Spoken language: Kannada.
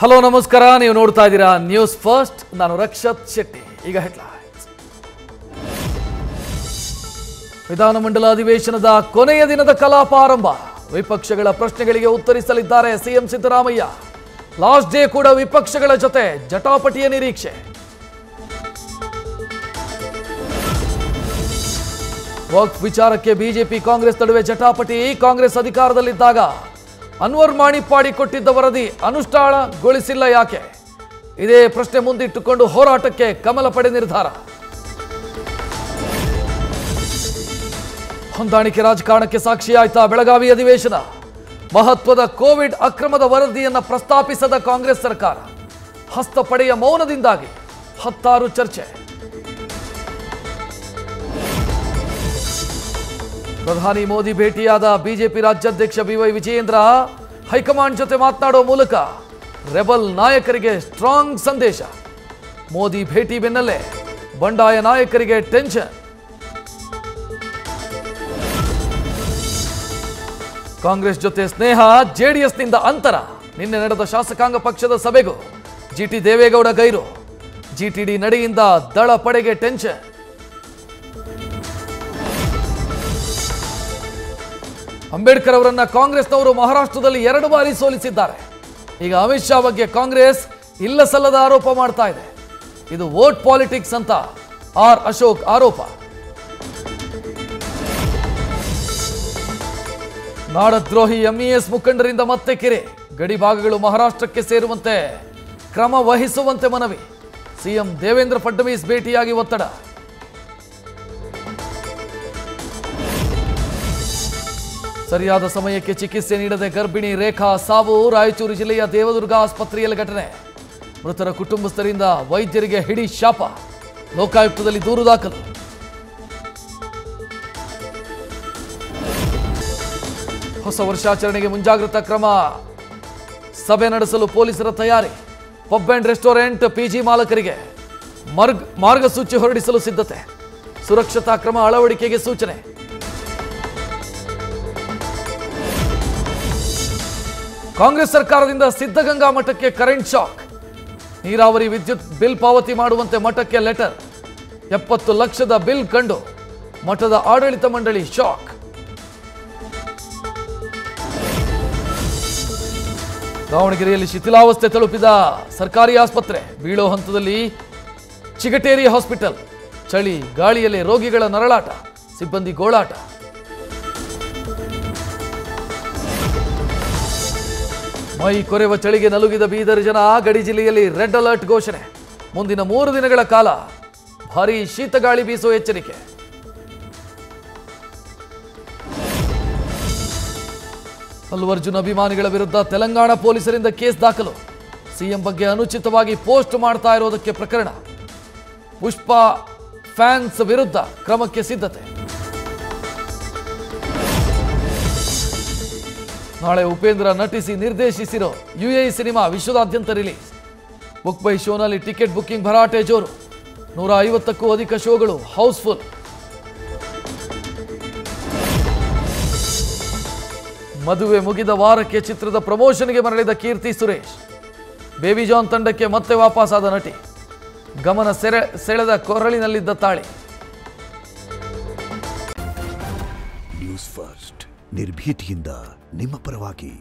ಹಲೋ ನಮಸ್ಕಾರ, ನೀವು ನೋಡ್ತಾ ಇದ್ದೀರಾ ನ್ಯೂಸ್ ಫಸ್ಟ್. ನಾನು ರಕ್ಷತ್ ಶೆಟ್ಟಿ. ಈಗ ಹೆಡ್ಲೈನ್ಸ್. ವಿಧಾನಮಂಡಲ ಅಧಿವೇಶನದ ಕೊನೆಯ ದಿನದ ಕಲಾಪ ಆರಂಭ. ವಿಪಕ್ಷಗಳ ಪ್ರಶ್ನೆಗಳಿಗೆ ಉತ್ತರಿಸಲಿದ್ದಾರೆ ಸಿಎಂ ಸಿದ್ದರಾಮಯ್ಯ. ಲಾಸ್ಟ್ ಡೇ ಕೂಡ ವಿಪಕ್ಷಗಳ ಜೊತೆ ಜಟಾಪಟಿಯ ನಿರೀಕ್ಷೆ. ವಕ್ಫ್ ವಿಚಾರಕ್ಕೆ ಬಿಜೆಪಿ ಕಾಂಗ್ರೆಸ್ ನಡುವೆ ಜಟಾಪಟಿ. ಕಾಂಗ್ರೆಸ್ ಅಧಿಕಾರದಲ್ಲಿದ್ದಾಗ ಅನ್ವರ್ ಮಾಣಿಪ್ಪಾಡಿ ಕೊಟ್ಟಿದ್ದ ವರದಿ ಅನುಷ್ಠಾನಗೊಳಿಸಿಲ್ಲ ಯಾಕೆ? ಇದೇ ಪ್ರಶ್ನೆ ಮುಂದಿಟ್ಟುಕೊಂಡು ಹೋರಾಟಕ್ಕೆ ಕಮಲ ಪಡೆ ನಿರ್ಧಾರ. ಹೊಂದಾಣಿಕೆ ರಾಜಕಾರಣಕ್ಕೆ ಸಾಕ್ಷಿಯಾಯ್ತಾ ಬೆಳಗಾವಿ ಅಧಿವೇಶನ? ಮಹತ್ವದ ಕೋವಿಡ್ ಅಕ್ರಮದ ವರದಿಯನ್ನು ಪ್ರಸ್ತಾಪಿಸದ ಕಾಂಗ್ರೆಸ್ ಸರ್ಕಾರ. ಹಸ್ತಪಡೆಯ ಮೌನದಿಂದಾಗಿ 10 ಚರ್ಚೆ. ಪ್ರಧಾನಿ ಮೋದಿ ಭೇಟಿಯಾದ ಬಿಜೆಪಿ ರಾಜ್ಯಾಧ್ಯಕ್ಷ ಬಿವೈ ವಿಜಯೇಂದ್ರ. ಹೈಕಮಾಂಡ್ ಜೊತೆ ಮಾತನಾಡುವ ಮೂಲಕ ರೆಬಲ್ ನಾಯಕರಿಗೆ ಸ್ಟ್ರಾಂಗ್ ಸಂದೇಶ. ಮೋದಿ ಭೇಟಿ ಬೆನ್ನಲ್ಲೇ ಬಂಡಾಯ ನಾಯಕರಿಗೆ ಟೆನ್ಷನ್. ಕಾಂಗ್ರೆಸ್ ಜೊತೆ ಸ್ನೇಹ, ಜೆಡಿಎಸ್ನಿಂದ ಅಂತರ. ನಿನ್ನೆ ನಡೆದ ಶಾಸಕಾಂಗ ಪಕ್ಷದ ಸಭೆಗೂ ಜಿಟಿ ದೇವೇಗೌಡ ಗೈರು. ಜಿಟಿಡಿ ನಡೆಯಿಂದ ದಳ ಪಡೆಗೆ ಟೆನ್ಷನ್. ಅಂಬೇಡ್ಕರ್ ಅವರನ್ನ ಕಾಂಗ್ರೆಸ್ನವರು ಮಹಾರಾಷ್ಟ್ರದಲ್ಲಿ 2 ಬಾರಿ ಸೋಲಿಸಿದ್ದಾರೆ. ಈಗ ಅಮಿತ್ ಶಾ ಬಗ್ಗೆ ಕಾಂಗ್ರೆಸ್ ಇಲ್ಲ ಸಲ್ಲದ ಆರೋಪ ಮಾಡ್ತಾ ಇದೆ. ಇದು ವೋಟ್ ಪಾಲಿಟಿಕ್ಸ್ ಅಂತ ಆರ್ ಅಶೋಕ್ ಆರೋಪ. ನಾಡದ್ರೋಹಿ ಎಂಇಎಸ್ ಮುಖಂಡರಿಂದ ಮತ್ತೆ ಕಿರೆ. ಗಡಿ ಭಾಗಗಳು ಮಹಾರಾಷ್ಟ್ರಕ್ಕೆ ಸೇರುವಂತೆ ಕ್ರಮ ವಹಿಸುವಂತೆ ಮನವಿ. ಸಿಎಂ ದೇವೇಂದ್ರ ಫಡ್ನವೀಸ್ ಭೇಟಿಯಾಗಿ ಒತ್ತಡ. ಸರಿಯಾದ ಸಮಯಕ್ಕೆ ಚಿಕಿತ್ಸೆ ನೀಡದೆ ಗರ್ಭಿಣಿ ರೇಖಾ ಸಾವು. ರಾಯಚೂರು ಜಿಲ್ಲೆಯ ದೇವದುರ್ಗ ಆಸ್ಪತ್ರೆಯಲ್ಲಿ ಘಟನೆ. ಮೃತರ ಕುಟುಂಬಸ್ಥರಿಂದ ವೈದ್ಯರಿಗೆ ಹಿಡಿ ಶಾಪ. ಲೋಕಾಯುಕ್ತದಲ್ಲಿ ದೂರು ದಾಖಲು. ಹೊಸ ವರ್ಷಾಚರಣೆಗೆ ಮುಂಜಾಗ್ರತಾ ಕ್ರಮ. ಸಭೆ ನಡೆಸಲು ಪೊಲೀಸರ ತಯಾರಿ. ಪಬ್ ಅಂಡ್ ರೆಸ್ಟೋರೆಂಟ್, ಪಿಜಿ ಮಾಲಕರಿಗೆ ಮಾರ್ಗಸೂಚಿ ಹೊರಡಿಸಲು ಸಿದ್ಧತೆ. ಸುರಕ್ಷತಾ ಕ್ರಮ ಅಳವಡಿಕೆಗೆ ಸೂಚನೆ. ಕಾಂಗ್ರೆಸ್ ಸರ್ಕಾರದಿಂದ ಸಿದ್ಧಗಂಗಾ ಮಠಕ್ಕೆ ಕರೆಂಟ್ ಶಾಕ್. ನೀರಾವರಿ ವಿದ್ಯುತ್ ಬಿಲ್ ಪಾವತಿ ಮಾಡುವಂತೆ ಮಠಕ್ಕೆ ಲೆಟರ್. 70 ಲಕ್ಷದ ಬಿಲ್ ಕಂಡು ಮಠದ ಆಡಳಿತ ಮಂಡಳಿ ಶಾಕ್. ದಾವಣಗೆರೆಯಲ್ಲಿ ಶಿಥಿಲಾವಸ್ಥೆ ತಲುಪಿದ ಸರ್ಕಾರಿ ಆಸ್ಪತ್ರೆ. ಬೀಳೋ ಹಂತದಲ್ಲಿ ಚಿಗಟೇರಿ ಹಾಸ್ಪಿಟಲ್. ಚಳಿ ಗಾಳಿಯಲ್ಲಿ ರೋಗಿಗಳ ನರಳಾಟ, ಸಿಬ್ಬಂದಿ ಗೋಳಾಟ. ಮೈ ಕೊರೆವ ಚಳಿಗೆ ನಲುಗಿದ ಬೀದರ್ ಜನ. ಗಡಿ ಜಿಲ್ಲೆಯಲ್ಲಿ ರೆಡ್ ಅಲರ್ಟ್ ಘೋಷಣೆ. ಮುಂದಿನ 3 ದಿನಗಳ ಕಾಲ ಭಾರೀ ಶೀತಗಾಳಿ ಬೀಸುವ ಎಚ್ಚರಿಕೆ. ಅಲ್ಲು ಅರ್ಜುನ್ ಅಭಿಮಾನಿಗಳ ವಿರುದ್ಧ ತೆಲಂಗಾಣ ಪೊಲೀಸರಿಂದ ಕೇಸ್ ದಾಖಲು. ಸಿಎಂ ಬಗ್ಗೆ ಅನುಚಿತವಾಗಿ ಪೋಸ್ಟ್ ಮಾಡ್ತಾ ಇರೋದಕ್ಕೆ ಪ್ರಕರಣ. ಪುಷ್ಪ ಫ್ಯಾನ್ಸ್ ವಿರುದ್ಧ ಕ್ರಮಕ್ಕೆ ಸಿದ್ಧತೆ. ನಾಳೆ ಉಪೇಂದ್ರ ನಟಿಸಿ ನಿರ್ದೇಶಿಸಿರೋ UAE ಸಿನಿಮಾ ವಿಶ್ವದಾದ್ಯಂತ ರಿಲೀಸ್. ಬುಕ್ ಬೈ ಶೋನಲ್ಲಿ ಟಿಕೆಟ್ ಬುಕಿಂಗ್ ಭರಾಟೆ ಜೋರು. 150ಕ್ಕೂ ಅಧಿಕ ಶೋಗಳು ಹೌಸ್ಫುಲ್. ಮದುವೆ ಮುಗಿದ ವಾರಕ್ಕೆ ಚಿತ್ರದ ಪ್ರಮೋಷನ್ಗೆ ಮರಳಿದ ಕೀರ್ತಿ ಸುರೇಶ್. ಬೇಬಿ ಜಾನ್ ತಂಡಕ್ಕೆ ಮತ್ತೆ ವಾಪಸಾದ ನಟಿ. ಗಮನ ಸೆಳೆದ ಕೊರಳಿನಲ್ಲಿದ್ದ ತಾಳಿ. ನ್ಯೂಸ್ ಫಸ್ಟ್, ನಿರ್ಭೀತಿಯಿಂದ ನಿಮ್ಮ ಪರವಾಗಿ.